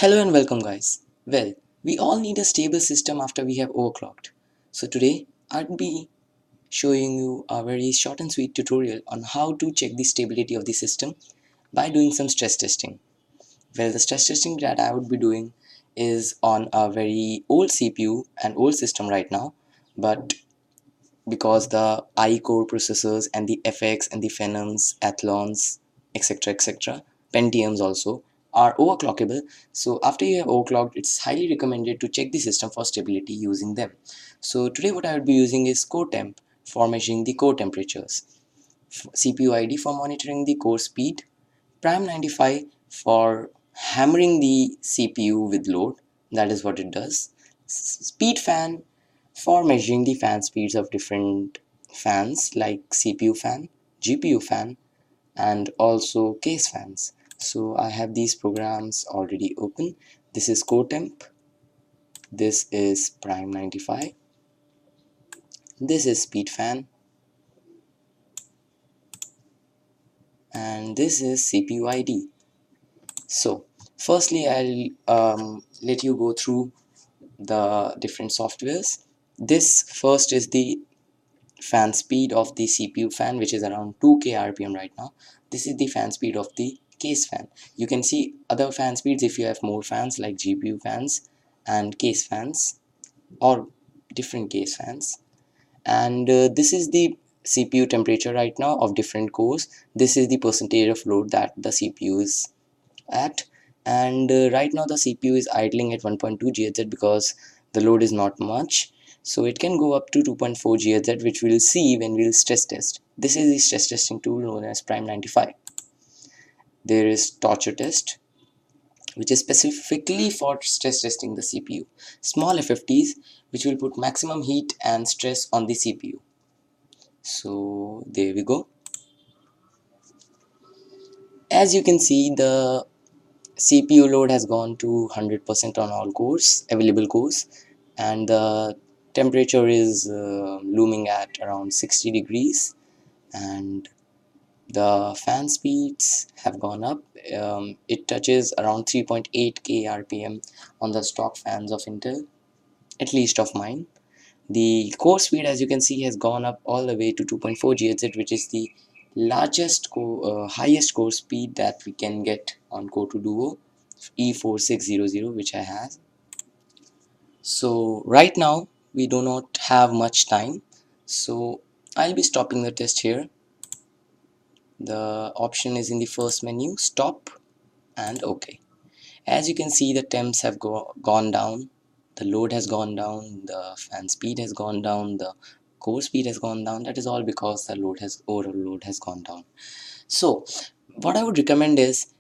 Hello and welcome guys. Well, we all need a stable system after we have overclocked. So today I'd be showing you a very short and sweet tutorial on how to check the stability of the system by doing some stress testing. Well, the stress testing that I would be doing is on a very old CPU and old system right now, but because the I-core processors and the FX and the Phenoms, Athlons, etc., Pentiums also are overclockable. So after you have overclocked, it's highly recommended to check the system for stability using them. So today what I would be using is core temp for measuring the core temperatures, CPU ID for monitoring the core speed, Prime 95 for hammering the CPU with load, that is what it does, speed fan for measuring the fan speeds of different fans like CPU fan, GPU fan, and also case fans. So I have these programs already open. This is core temp, this is Prime 95, this is speed fan, and this is CPU ID. So firstly I'll let you go through the different softwares. This first is the fan speed of the CPU fan, which is around 2k rpm right now. This is the fan speed of the case fan. You can see other fan speeds if you have more fans like GPU fans and case fans or different case fans. And this is the CPU temperature right now of different cores. This is the percentage of load that the CPU is at, and right now the CPU is idling at 1.2 GHz because the load is not much, so it can go up to 2.4 GHz, which we'll see when we'll stress test. This is the stress testing tool known as Prime 95. There is torture test, which is specifically for stress testing the CPU. Small FFTs, which will put maximum heat and stress on the CPU. So there we go. As you can see, the CPU load has gone to 100% on all cores, available cores, and the temperature is looming at around 60 degrees, and the fan speeds have gone up. It touches around 3.8k rpm on the stock fans of Intel, at least of mine. The core speed, as you can see, has gone up all the way to 2.4 GHz, which is the highest core speed that we can get on Core 2 Duo E4600, which I have. So right now we do not have much time, so I'll be stopping the test here. The option is in the first menu, stop and OK. As you can see, the temps have gone down, the load has gone down, the fan speed has gone down, the core speed has gone down. That is all because the overall load has gone down. So what I would recommend is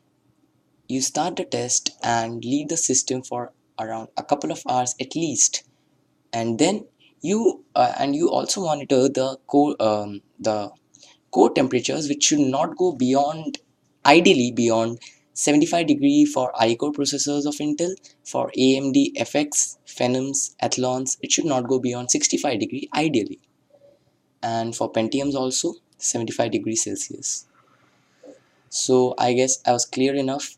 you start the test and leave the system for around a couple of hours at least, and then you also monitor the core temperatures, which should not go beyond, ideally beyond 75 degree for I-core processors of Intel. For AMD FX, Phenoms, Athlons, it should not go beyond 65 degree ideally, and for Pentiums also 75 degrees Celsius. So I guess I was clear enough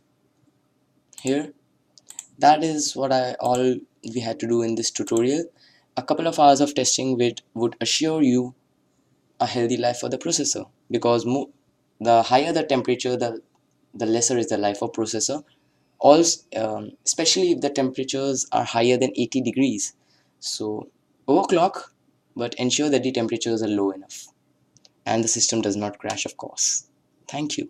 here. That is what all we had to do in this tutorial. A couple of hours of testing would assure you a healthy life for the processor, because the higher the temperature, the lesser is the life of processor. Also, especially if the temperatures are higher than 80 degrees. So overclock, but ensure that the temperatures are low enough and the system does not crash, of course. Thank you.